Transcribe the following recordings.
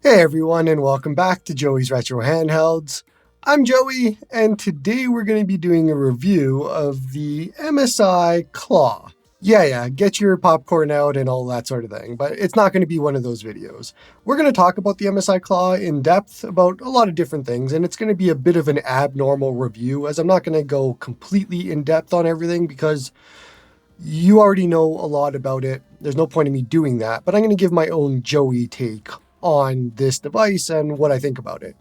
Hey everyone, and welcome back to Joey's Retro Handhelds. I'm Joey, and today we're going to be doing a review of the MSI Claw. Yeah, get your popcorn out and all that sort of thing, but it's not going to be one of those videos. We're going to talk about the MSI Claw in depth about a lot of different things, and it's going to be a bit of an abnormal review, as I'm not going to go completely in depth on everything because you already know a lot about it. There's no point in me doing that, but I'm going to give my own Joey take on this device and what I think about it.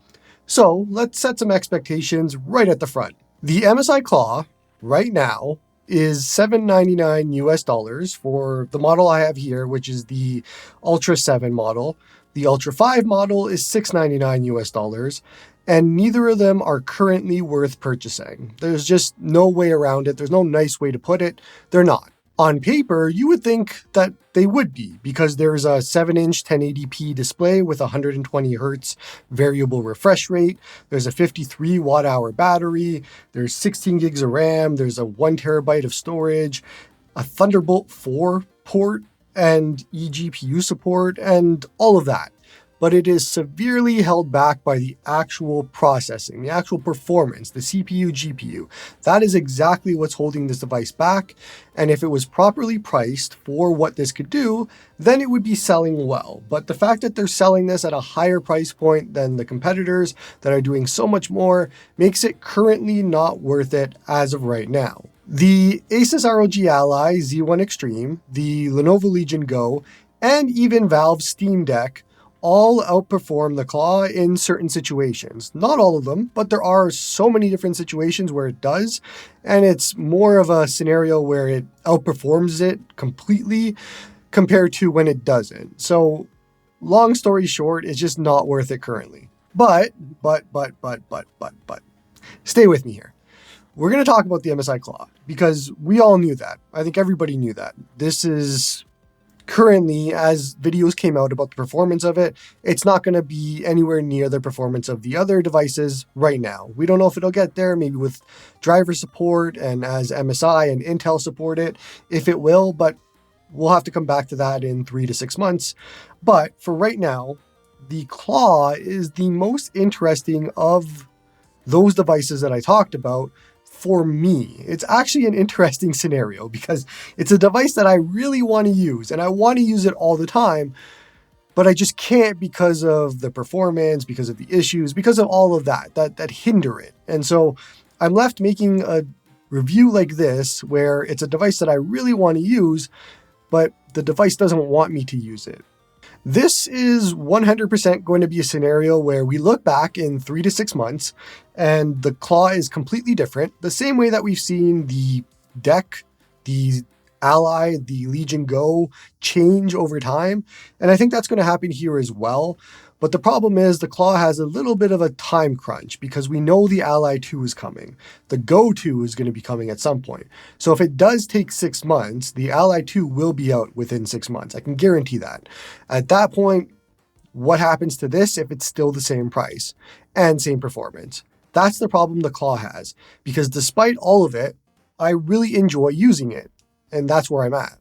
So let's set some expectations right at the front. The MSI Claw right now is $799 US for the model I have here, which is the Ultra 7 model. The Ultra 5 model is $699 US, and neither of them are currently worth purchasing. There's just no way around it. There's no nice way to put it. They're not. On paper, you would think that they would be because there's a 7-inch 1080p display with 120 hertz variable refresh rate. There's a 53 watt hour battery. There's 16 gigs of RAM. There's a 1 terabyte of storage, a Thunderbolt 4 port, and eGPU support, and all of that. But it is severely held back by the actual processing, the actual performance, the CPU, GPU. That is exactly what's holding this device back. And if it was properly priced for what this could do, then it would be selling well. But the fact that they're selling this at a higher price point than the competitors that are doing so much more makes it currently not worth it as of right now. The Asus ROG Ally Z1 Extreme, the Lenovo Legion Go, and even Valve's Steam Deck all outperform the Claw in certain situations. Not all of them, but there are so many different situations where it does, and it's more of a scenario where it outperforms it completely compared to when it doesn't. So, long story short, it's just not worth it currently. But, stay with me here. We're going to talk about the MSI Claw because we all knew that. I think everybody knew that. This is currently, as videos came out about the performance of it, it's not going to be anywhere near the performance of the other devices right now. We don't know if it'll get there, maybe with driver support and as MSI and Intel support it, if it will, but we'll have to come back to that in 3 to 6 months. But for right now, the Claw is the most interesting of those devices that I talked about. For me, it's actually an interesting scenario because it's a device that I really want to use and I want to use it all the time, but I just can't because of the performance, because of the issues, because of all of that hinder it. And so I'm left making a review like this where it's a device that I really want to use, but the device doesn't want me to use it. This is 100% going to be a scenario where we look back in 3 to 6 months and the Claw is completely different. The same way that we've seen the Deck, the Ally, the Legion Go change over time. And I think that's going to happen here as well. But the problem is the Claw has a little bit of a time crunch because we know the Ally 2 is coming. The Go 2 is going to be coming at some point. So if it does take 6 months, the Ally 2 will be out within 6 months. I can guarantee that. At that point, what happens to this if it's still the same price and same performance? That's the problem the Claw has, because despite all of it, I really enjoy using it, and that's where I'm at.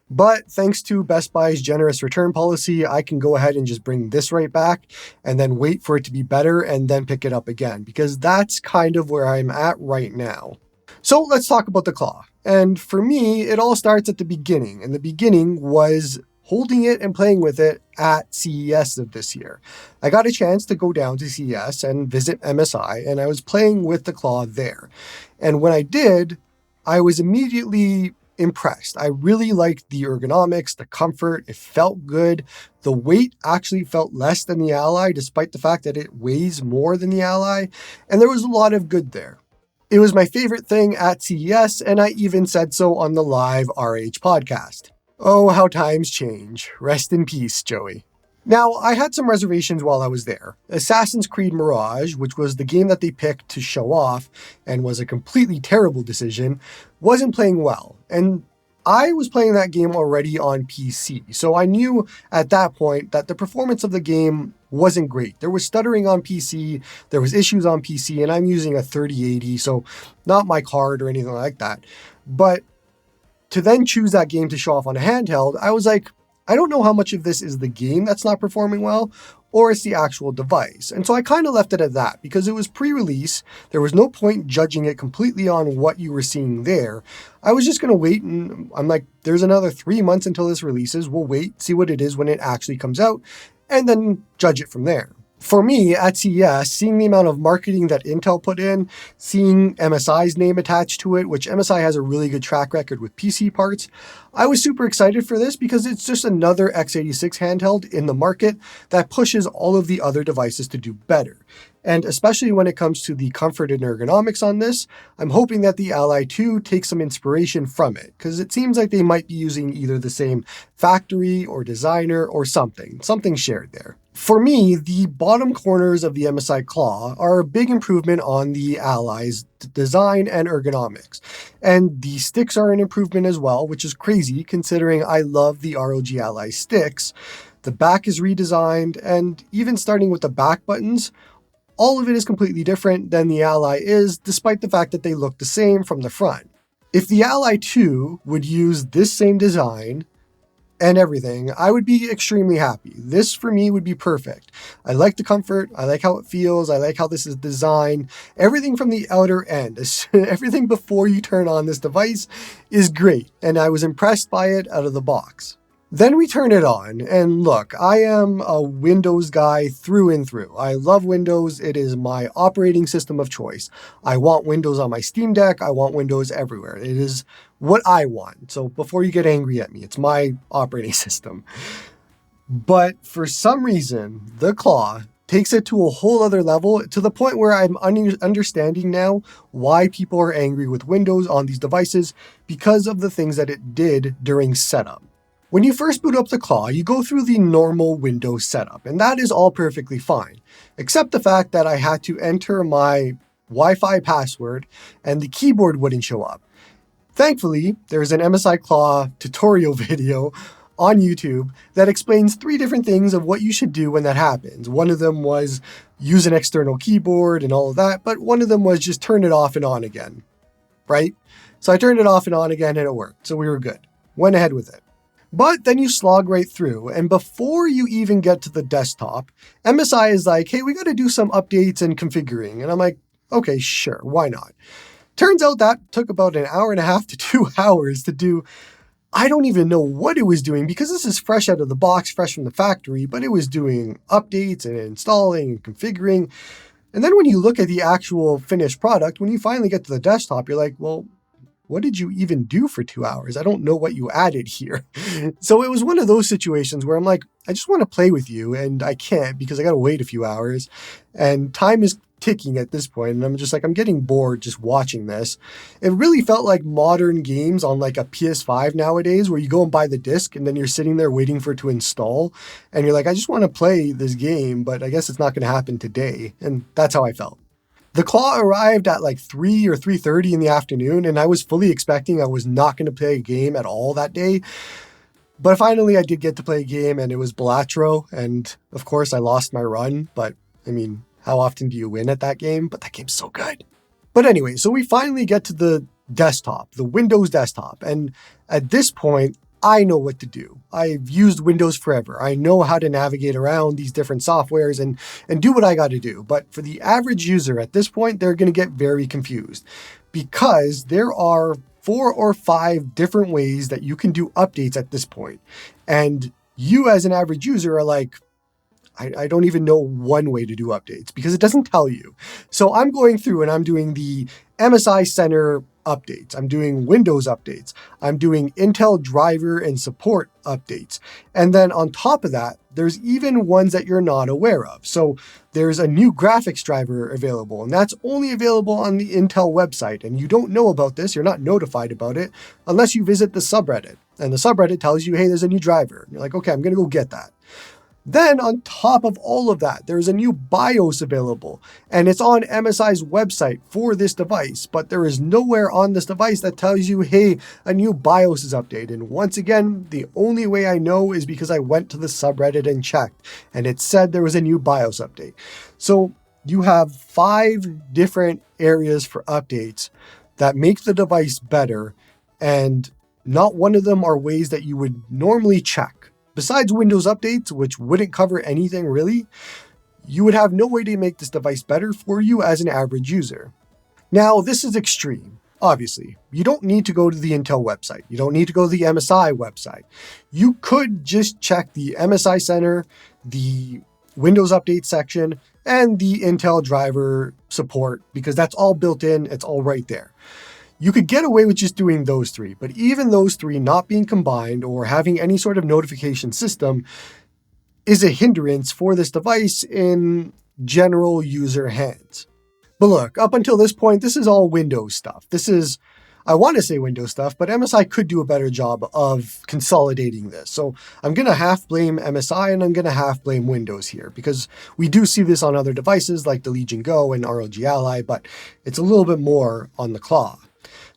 But thanks to Best Buy's generous return policy, I can go ahead and just bring this right back and then wait for it to be better and then pick it up again, because that's kind of where I'm at right now. So let's talk about the Claw. And for me, it all starts at the beginning, and the beginning was holding it and playing with it at CES of this year. I got a chance to go down to CES and visit MSI, and I was playing with the Claw there. And when I did, I was immediately impressed. I really liked the ergonomics, the comfort. It felt good. The weight actually felt less than the Ally, despite the fact that it weighs more than the Ally. And there was a lot of good there. It was my favorite thing at CES, and I even said so on the live RH podcast. Oh, how times change. Rest in peace, Joey. Now, I had some reservations while I was there. Assassin's Creed Mirage, which was the game that they picked to show off and was a completely terrible decision, wasn't playing well. And I was playing that game already on PC, so I knew at that point that the performance of the game wasn't great. There was stuttering on PC, there was issues on PC, and I'm using a 3080, so not my card or anything like that. But to then choose that game to show off on a handheld, I was like, I don't know how much of this is the game that's not performing well, or it's the actual device. And so I kind of left it at that because it was pre-release. There was no point judging it completely on what you were seeing there. I was just going to wait, and I'm like, there's another 3 months until this releases. We'll wait, see what it is when it actually comes out, and then judge it from there. For me, at CES, seeing the amount of marketing that Intel put in, seeing MSI's name attached to it, which MSI has a really good track record with PC parts, I was super excited for this because it's just another x86 handheld in the market that pushes all of the other devices to do better. And especially when it comes to the comfort and ergonomics on this, I'm hoping that the Ally 2 takes some inspiration from it, because it seems like they might be using either the same factory or designer or something shared there. For me, the bottom corners of the MSI Claw are a big improvement on the Ally's design and ergonomics. And the sticks are an improvement as well, which is crazy considering I love the ROG Ally sticks. The back is redesigned, and even starting with the back buttons, all of it is completely different than the Ally is, despite the fact that they look the same from the front. If the Ally 2 would use this same design and everything, I would be extremely happy. This for me would be perfect. I like the comfort, I like how it feels, I like how this is designed. Everything from the outer end, everything before you turn on this device is great, and I was impressed by it out of the box. Then we turn it on, and look, I am a Windows guy through and through. I love Windows. It is my operating system of choice. I want Windows on my Steam Deck. I want Windows everywhere. It is what I want. So before you get angry at me, it's my operating system. But for some reason, the Claw takes it to a whole other level, to the point where I'm understanding now why people are angry with Windows on these devices because of the things that it did during setup. When you first boot up the Claw, you go through the normal Windows setup, and that is all perfectly fine, except the fact that I had to enter my Wi-Fi password and the keyboard wouldn't show up. Thankfully, there's an MSI Claw tutorial video on YouTube that explains 3 different things of what you should do when that happens. One of them was use an external keyboard and all of that, but one of them was just turn it off and on again, right? So I turned it off and on again and it worked, so we were good. Went ahead with it. But then you slog right through, and before you even get to the desktop, MSI is like, hey, we got to do some updates and configuring. And I'm like, okay, sure, why not? Turns out that took about an hour and a half to 2 hours to do. I don't even know what it was doing because this is fresh out of the box, fresh from the factory, but it was doing updates and installing and configuring. And then when you look at the actual finished product, when you finally get to the desktop, you're like, well, what did you even do for 2 hours? I don't know what you added here. So it was one of those situations where I'm like, I just want to play with you, and I can't because I got to wait a few hours, and time is ticking at this point, and I'm just like, I'm getting bored just watching this. It really felt like modern games on like a PS5 nowadays, where you go and buy the disc, and then you're sitting there waiting for it to install, and you're like, I just want to play this game, but I guess it's not going to happen today, and that's how I felt. The Claw arrived at like 3 or 3:30 in the afternoon, and I was fully expecting I was not going to play a game at all that day. But finally, I did get to play a game, and it was Balatro, and of course, I lost my run. But I mean, how often do you win at that game? But that game's so good. But anyway, so we finally get to the desktop, the Windows desktop, and at this point, I know what to do. I've used Windows forever. I know how to navigate around these different softwares and do what I got to do. But for the average user at this point, they're going to get very confused because there are 4 or 5 different ways that you can do updates at this point. And you as an average user are like, I don't even know one way to do updates because it doesn't tell you. So I'm going through and I'm doing the MSI Center updates. I'm doing Windows updates. I'm doing Intel driver and support updates. And then on top of that, there's even ones that you're not aware of. So there's a new graphics driver available, and that's only available on the Intel website. And you don't know about this, you're not notified about it unless you visit the subreddit. And the subreddit tells you, hey, there's a new driver. And you're like, okay, I'm going to go get that. Then on top of all of that, there's a new BIOS available, and it's on MSI's website for this device, but there is nowhere on this device that tells you, hey, a new BIOS is updated. And once again, the only way I know is because I went to the subreddit and checked, and it said there was a new BIOS update. So you have 5 different areas for updates that make the device better, and not one of them are ways that you would normally check. Besides Windows updates, which wouldn't cover anything really, you would have no way to make this device better for you as an average user. Now, this is extreme. Obviously, you don't need to go to the Intel website. You don't need to go to the MSI website. You could just check the MSI Center, the Windows Update section, and the Intel driver support, because that's all built in. It's all right there. You could get away with just doing those three, but even those three not being combined or having any sort of notification system is a hindrance for this device in general user hands. But look, up until this point, this is all Windows stuff. I want to say Windows stuff, but MSI could do a better job of consolidating this. So I'm going to half blame MSI and I'm going to half blame Windows here, because we do see this on other devices like the Legion Go and ROG Ally, but it's a little bit more on the Claw.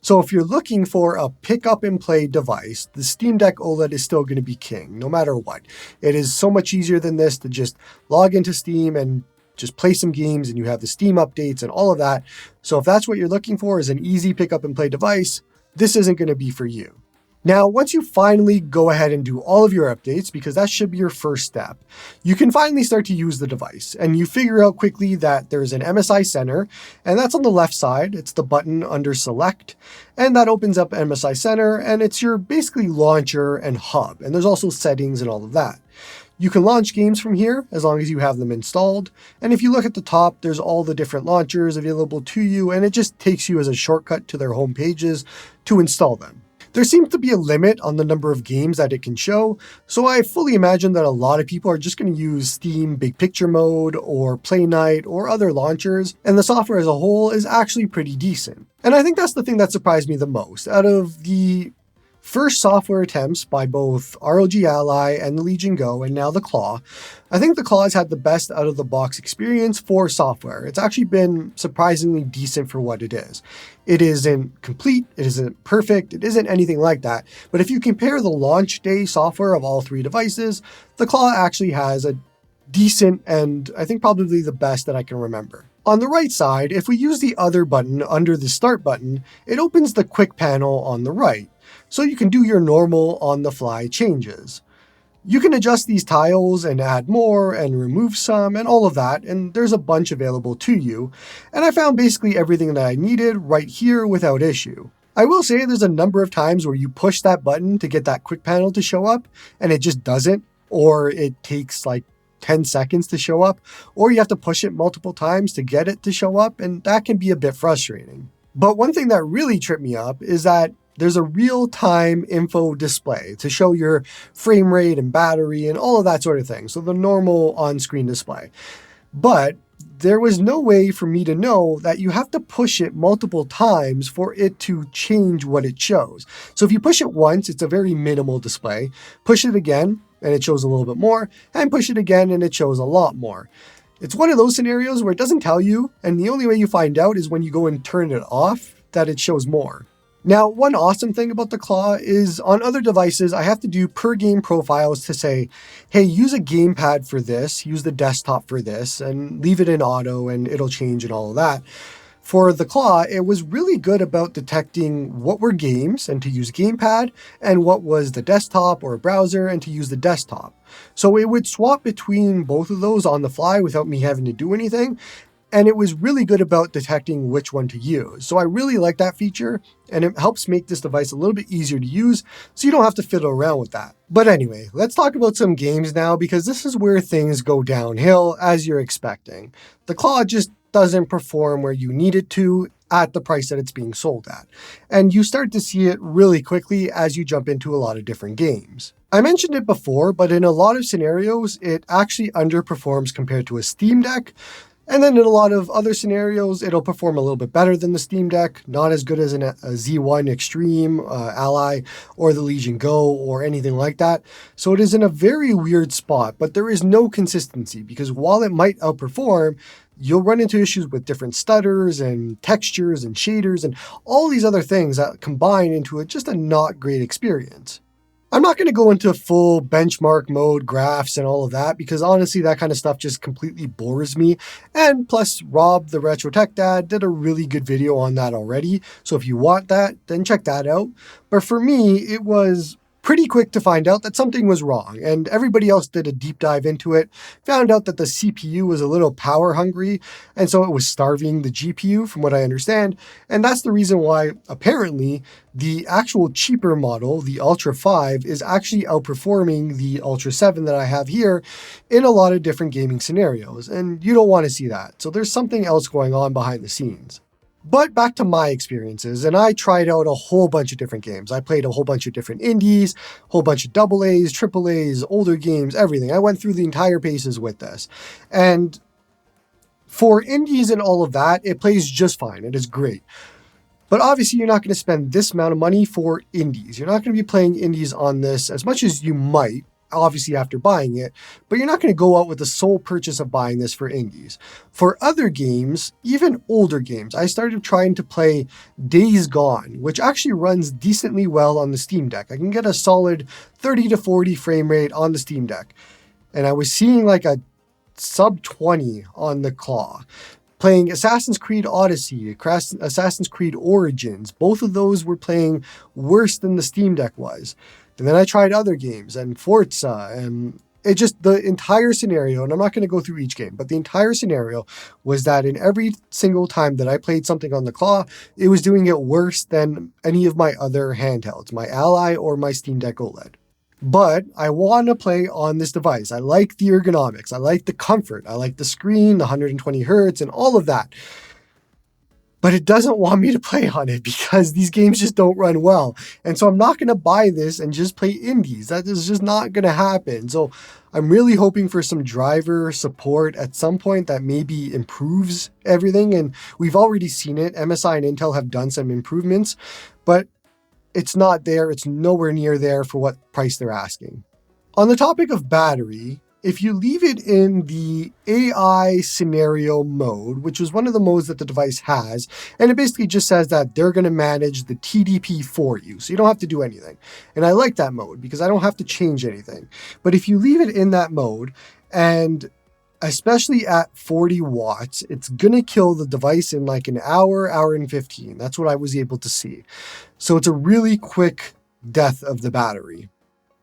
So if you're looking for a pick up and play device, the Steam Deck OLED is still going to be king, no matter what. It is so much easier than this to just log into Steam and just play some games, and you have the Steam updates and all of that. So if that's what you're looking for, is an easy pick up and play device, this isn't going to be for you. Now, once you finally go ahead and do all of your updates, because that should be your first step, you can finally start to use the device, and you figure out quickly that there's an MSI Center, and that's on the left side. It's the button under Select, and that opens up MSI Center, and it's your basically launcher and hub, and there's also settings and all of that. You can launch games from here as long as you have them installed. And if you look at the top, there's all the different launchers available to you, and it just takes you as a shortcut to their home pages to install them. There seems to be a limit on the number of games that it can show, so I fully imagine that a lot of people are just going to use Steam Big Picture Mode or Play Night or other launchers, and the software as a whole is actually pretty decent. And I think that's the thing that surprised me the most. Out of the first software attempts by both ROG Ally and the Legion Go, and now the Claw, I think the Claw has had the best out-of-the-box experience for software. It's actually been surprisingly decent for what it is. It isn't complete, it isn't perfect, it isn't anything like that, but if you compare the launch day software of all three devices, the Claw actually has a decent, and I think probably the best that I can remember. On the right side, if we use the other button under the Start button, it opens the Quick panel on the right, so you can do your normal on-the-fly changes. You can adjust these tiles and add more and remove some and all of that, and there's a bunch available to you, and I found basically everything that I needed right here without issue. I will say there's a number of times where you push that button to get that quick panel to show up, and it just doesn't, or it takes like 10 seconds to show up, or you have to push it multiple times to get it to show up, and that can be a bit frustrating. But one thing that really tripped me up is that there's a real-time info display to show your frame rate and battery and all of that sort of thing. So the normal on-screen display. But there was no way for me to know that you have to push it multiple times for it to change what it shows. So if you push it once, it's a very minimal display. Push it again, and it shows a little bit more. And push it again, and it shows a lot more. It's one of those scenarios where it doesn't tell you, and the only way you find out is when you go and turn it off, that it shows more. Now, one awesome thing about the Claw is on other devices, I have to do per game profiles to say, hey, use a gamepad for this, use the desktop for this, and leave it in auto and it'll change and all of that. For the Claw, it was really good about detecting what were games and to use gamepad, and what was the desktop or a browser and to use the desktop. So it would swap between both of those on the fly without me having to do anything. And it was really good about detecting which one to use. So I really like that feature, and it helps make this device a little bit easier to use, so you don't have to fiddle around with that. But anyway, let's talk about some games now, because this is where things go downhill as you're expecting. The Claw just doesn't perform where you need it to at the price that it's being sold at. And you start to see it really quickly as you jump into a lot of different games. I mentioned it before, but in a lot of scenarios, it actually underperforms compared to a Steam Deck. And then in a lot of other scenarios, it'll perform a little bit better than the Steam Deck, not as good as a Z1 Extreme, Ally, or the Legion Go, or anything like that. So it is in a very weird spot, but there is no consistency, because while it might outperform, you'll run into issues with different stutters and textures and shaders and all these other things that combine into just a not great experience. I'm not going to go into full benchmark mode graphs and all of that, because honestly, that kind of stuff just completely bores me. And plus, Rob, the Retro Tech Dad, did a really good video on that already. So if you want that, then check that out. But for me, it was pretty quick to find out that something was wrong, and everybody else did a deep dive into it, found out that the CPU was a little power hungry, and so it was starving the GPU from what I understand, and that's the reason why apparently the actual cheaper model, the Ultra 5, is actually outperforming the Ultra 7 that I have here in a lot of different gaming scenarios, and you don't want to see that. So there's something else going on behind the scenes. But back to my experiences, and I tried out a whole bunch of different games. I played a whole bunch of different indies, a whole bunch of AA's, AAA's, older games, everything. I went through the entire paces with this. And for indies and all of that, it plays just fine. It is great. But obviously, you're not going to spend this amount of money for indies. You're not going to be playing indies on this as much as you might, obviously after buying it, but you're not going to go out with the sole purchase of buying this for indies. For other games, even older games, I started trying to play Days Gone, which actually runs decently well on the Steam Deck. I can get a solid 30 to 40 frame rate on the Steam Deck. And I was seeing like a sub 20 on the Claw. Playing Assassin's Creed Odyssey, Assassin's Creed Origins, both of those were playing worse than the Steam Deck was. And then I tried other games and Forza, and it just, the entire scenario, and I'm not going to go through each game, but the entire scenario was that in every single time that I played something on the Claw, it was doing it worse than any of my other handhelds, my Ally or my Steam Deck OLED. But I want to play on this device. I like the ergonomics. I like the comfort. I like the screen, the 120 hertz, and all of that. But it doesn't want me to play on it because these games just don't run well. And so I'm not going to buy this and just play indies. That is just not going to happen. So I'm really hoping for some driver support at some point that maybe improves everything. And we've already seen it. MSI and Intel have done some improvements, but it's not there. It's nowhere near there for what price they're asking. On the topic of battery, if you leave it in the AI scenario mode, which is one of the modes that the device has, and it basically just says that they're going to manage the TDP for you, so you don't have to do anything. And I like that mode because I don't have to change anything. But if you leave it in that mode, and especially at 40 watts, it's going to kill the device in like an hour, hour and 15. That's what I was able to see. So it's a really quick death of the battery.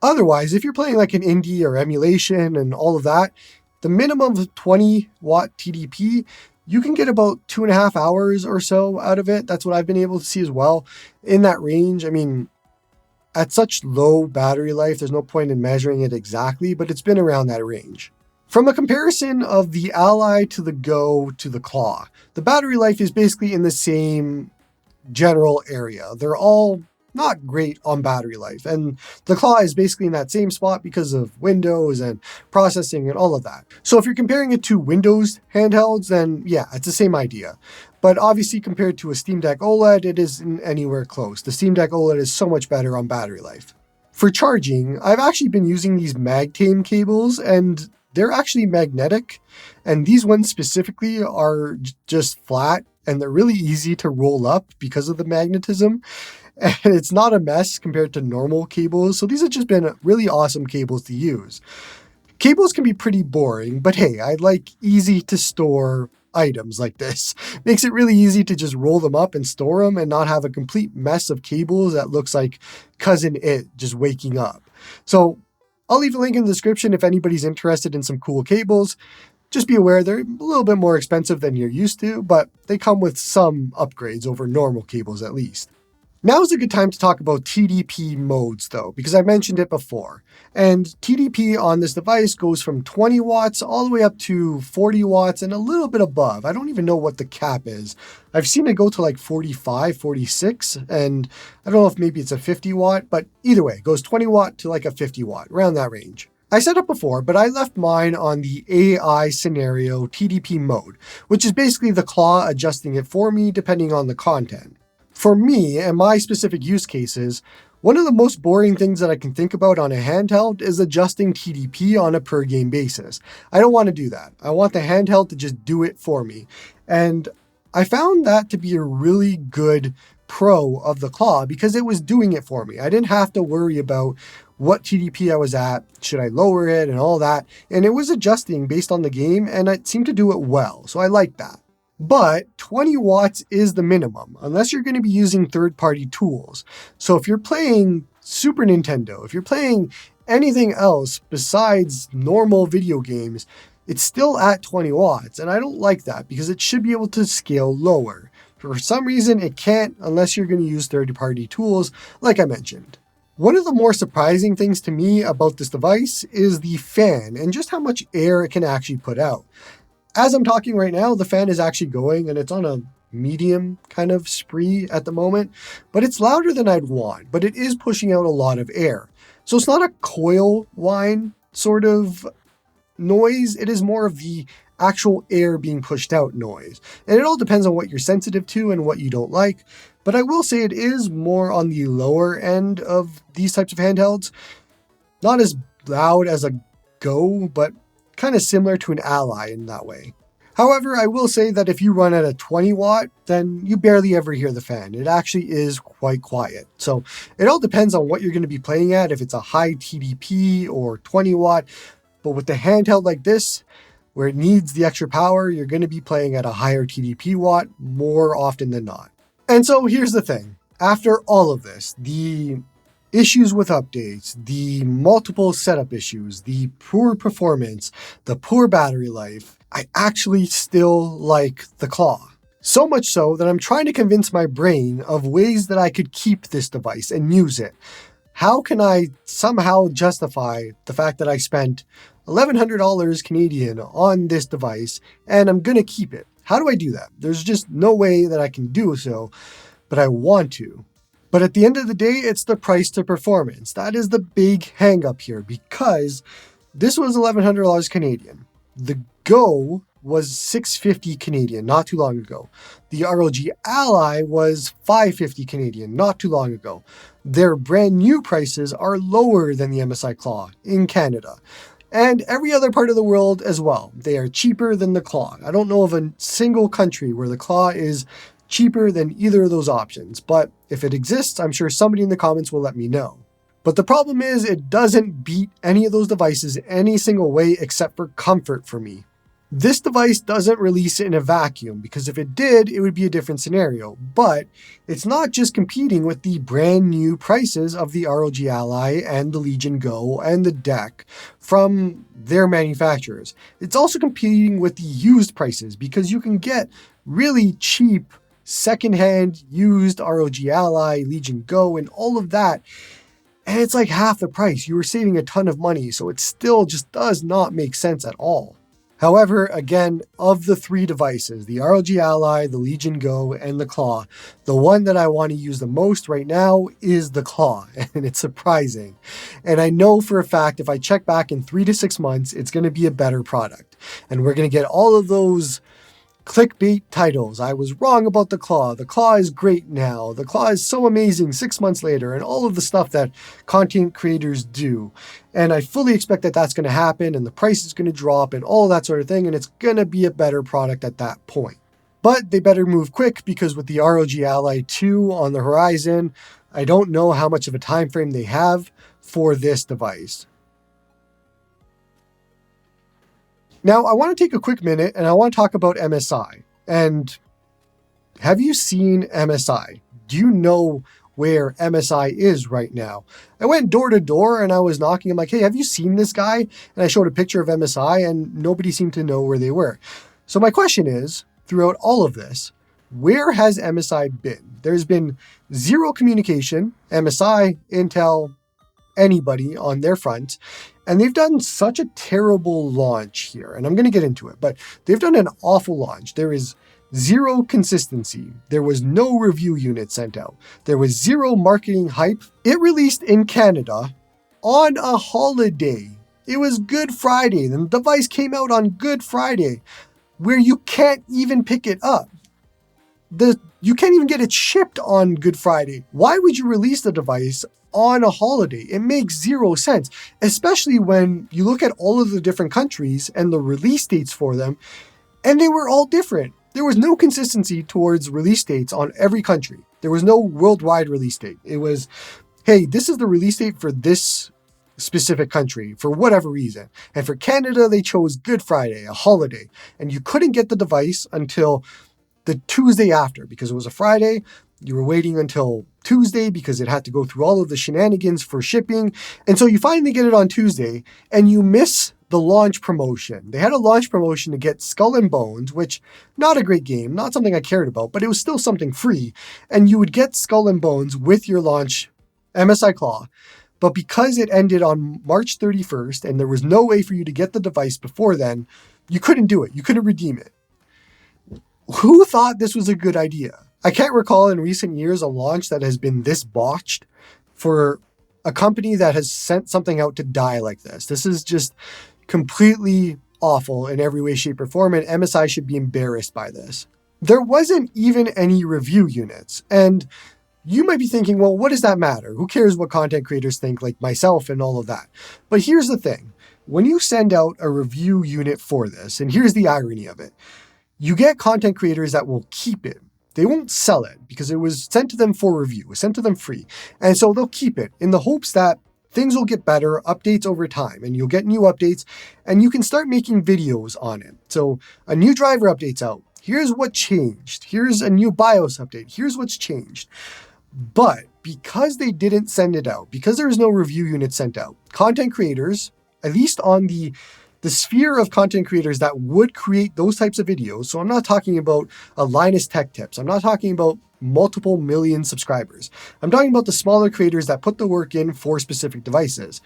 Otherwise, if you're playing like an indie or emulation and all of that, the minimum of 20 watt TDP, you can get about 2.5 hours or so out of it. That's what I've been able to see as well in that range. I mean, at such low battery life, there's no point in measuring it exactly, but it's been around that range. From a comparison of the Ally to the Go to the Claw, the battery life is basically in the same general area. They're all not great on battery life. And the Claw is basically in that same spot because of Windows and processing and all of that. So if you're comparing it to Windows handhelds, then yeah, it's the same idea. But obviously compared to a Steam Deck OLED, it isn't anywhere close. The Steam Deck OLED is so much better on battery life. For charging, I've actually been using these MagTame cables, and they're actually magnetic. And these ones specifically are just flat, and they're really easy to roll up because of the magnetism. And it's not a mess compared to normal cables. So these have just been really awesome cables to use. Cables can be pretty boring, but hey, I like easy to store items like this. Makes it really easy to just roll them up and store them and not have a complete mess of cables that looks like Cousin It just waking up. So I'll leave a link in the description if anybody's interested in some cool cables. Just be aware they're a little bit more expensive than you're used to, but they come with some upgrades over normal cables at least. Now is a good time to talk about TDP modes though, because I mentioned it before. And TDP on this device goes from 20 watts all the way up to 40 watts and a little bit above. I don't even know what the cap is. I've seen it go to like 45, 46, and I don't know if maybe it's a 50 watt, but either way, it goes 20 watt to like a 50 watt, around that range. I said it before, but I left mine on the AI scenario TDP mode, which is basically the Claw adjusting it for me depending on the content. For me and my specific use cases, one of the most boring things that I can think about on a handheld is adjusting TDP on a per game basis. I don't want to do that. I want the handheld to just do it for me. And I found that to be a really good pro of the Claw because it was doing it for me. I didn't have to worry about what TDP I was at, should I lower it and all that. And it was adjusting based on the game and it seemed to do it well. So I like that. But 20 watts is the minimum, unless you're going to be using third-party tools. So if you're playing Super Nintendo, if you're playing anything else besides normal video games, it's still at 20 watts. And I don't like that because it should be able to scale lower. For some reason, it can't unless you're going to use third-party tools, like I mentioned. One of the more surprising things to me about this device is the fan and just how much air it can actually put out. As I'm talking right now, the fan is actually going and it's on a medium kind of spree at the moment, but it's louder than I'd want, but it is pushing out a lot of air. So it's not a coil whine sort of noise, it is more of the actual air being pushed out noise. And it all depends on what you're sensitive to and what you don't like, but I will say it is more on the lower end of these types of handhelds. Not as loud as a Go, but kind of similar to an Ally in that way. However, I will say that if you run at a 20 watt, then you barely ever hear the fan. It actually is quite quiet. So it all depends on what you're going to be playing at, if it's a high TDP or 20 watt. But with the handheld like this, where it needs the extra power, you're going to be playing at a higher TDP watt more often than not. And so here's the thing. After all of this, the issues with updates, the multiple setup issues, the poor performance, the poor battery life, I actually still like the Claw. So much so that I'm trying to convince my brain of ways that I could keep this device and use it. How can I somehow justify the fact that I spent $1,100 Canadian on this device and I'm going to keep it? How do I do that? There's just no way that I can do so, but I want to. But at the end of the day, it's the price to performance. That is the big hang up here because this was $1,100 Canadian. The Go was $650 Canadian not too long ago. The ROG Ally was $550 Canadian not too long ago. Their brand new prices are lower than the MSI Claw in Canada. And every other part of the world as well. They are cheaper than the Claw. I don't know of a single country where the Claw is cheaper than either of those options. But if it exists, I'm sure somebody in the comments will let me know. But the problem is it doesn't beat any of those devices any single way except for comfort for me. This device doesn't release in a vacuum because if it did, it would be a different scenario. But it's not just competing with the brand new prices of the ROG Ally and the Legion Go and the Deck from their manufacturers. It's also competing with the used prices because you can get really cheap secondhand used ROG Ally, Legion Go, and all of that. And it's like half the price. You were saving a ton of money, so it still just does not make sense at all. However, again, of the three devices, the ROG Ally, the Legion Go, and the Claw, the one that I want to use the most right now is the Claw, and it's surprising. And I know for a fact if I check back in 3 to 6 months, it's going to be a better product. And we're going to get all of those clickbait titles. I was wrong about the Claw. The Claw is great now. The Claw is so amazing 6 months later, and all of the stuff that content creators do. And I fully expect that that's going to happen and the price is going to drop and all that sort of thing. And it's going to be a better product at that point. But they better move quick because with the ROG Ally 2 on the horizon, I don't know how much of a time frame they have for this device. Now, I want to take a quick minute and I want to talk about MSI. And have you seen MSI? Do you know where MSI is right now? I went door to door and I was knocking. I'm like, hey, have you seen this guy? And I showed a picture of MSI and nobody seemed to know where they were. So my question is, throughout all of this, where has MSI been? There's been zero communication, MSI, Intel, anybody on their front. And they've done such a terrible launch here. And I'm going to get into it, but they've done an awful launch. There is zero consistency. There was no review unit sent out. There was zero marketing hype. It released in Canada on a holiday. It was Good Friday. The device came out on Good Friday, where you can't even pick it up. You can't even get it shipped on Good Friday. Why would you release the device on a holiday? It makes zero sense, especially when you look at all of the different countries and the release dates for them, and they were all different. There was no consistency towards release dates on every country. There was no worldwide release date. It was, hey, this is the release date for this specific country for whatever reason. And for Canada, they chose Good Friday, a holiday, and you couldn't get the device until the Tuesday after because it was a Friday. You were waiting until Tuesday because it had to go through all of the shenanigans for shipping. And so you finally get it on Tuesday and you miss the launch promotion. They had a launch promotion to get Skull and Bones, which not a great game, not something I cared about, but it was still something free. And you would get Skull and Bones with your launch MSI Claw. But because it ended on March 31st and there was no way for you to get the device before then, you couldn't do it. You couldn't redeem it. Who thought this was a good idea? I can't recall in recent years a launch that has been this botched for a company that has sent something out to die like this. This is just completely awful in every way, shape, or form, and MSI should be embarrassed by this. There wasn't even any review units, and you might be thinking, well, what does that matter? Who cares what content creators think, like myself and all of that? But here's the thing. When you send out a review unit for this, and here's the irony of it, you get content creators that will keep it. They won't sell it because it was sent to them for review, it was sent to them free. And so they'll keep it in the hopes that things will get better, updates over time, and you'll get new updates and you can start making videos on it. So a new driver update's out. Here's what changed. Here's a new BIOS update. Here's what's changed. But because they didn't send it out, because there is no review unit sent out, content creators, at least on the sphere of content creators that would create those types of videos, so I'm not talking about a Linus Tech Tips, I'm not talking about multiple million subscribers, I'm talking about the smaller creators that put the work in for specific devices.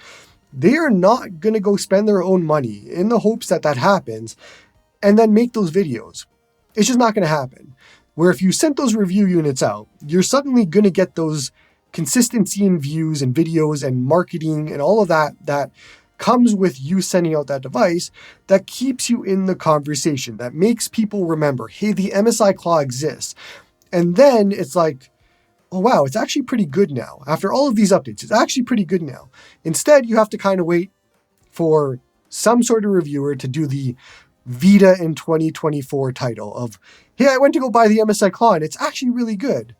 They are not going to go spend their own money in the hopes that that happens and then make those videos. It's just not going to happen. Where if you sent those review units out, you're suddenly going to get those consistency in views and videos and marketing and all of that comes with you sending out that device that keeps you in the conversation, that makes people remember, hey, the MSI Claw exists. And then it's like, oh, wow, it's actually pretty good now. After all of these updates, it's actually pretty good now. Instead, you have to kind of wait for some sort of reviewer to do the Vita in 2024 title of, hey, I went to go buy the MSI Claw and it's actually really good.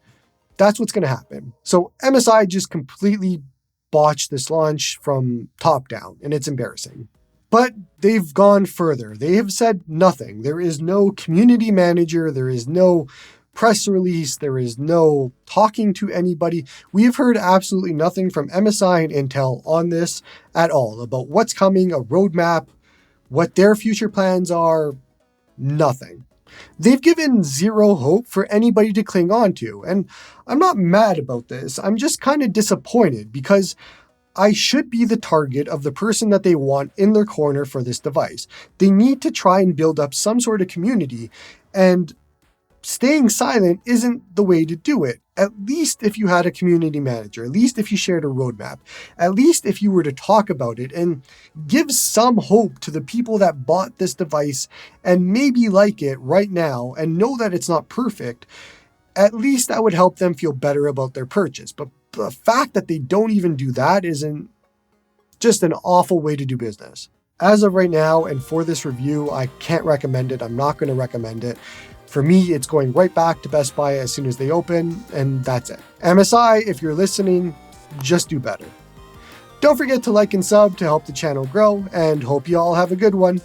That's what's going to happen. So MSI just completely botched this launch from top down and it's embarrassing. But they've gone further. They have said nothing. There is no community manager. There is no press release. There is no talking to anybody. We have heard absolutely nothing from MSI and Intel on this at all about what's coming, a roadmap, what their future plans are, nothing. They've given zero hope for anybody to cling on to. And I'm not mad about this. I'm just kind of disappointed because I should be the target of the person that they want in their corner for this device. They need to try and build up some sort of community, and staying silent isn't the way to do it. At least if you had a community manager, at least if you shared a roadmap, at least if you were to talk about it and give some hope to the people that bought this device and maybe like it right now and know that it's not perfect, at least that would help them feel better about their purchase. But the fact that they don't even do that isn't just an awful way to do business. As of right now, and for this review, I can't recommend it. I'm not going to recommend it. For me, it's going right back to Best Buy as soon as they open, and that's it. MSI, if you're listening, just do better. Don't forget to like and sub to help the channel grow, and hope you all have a good one.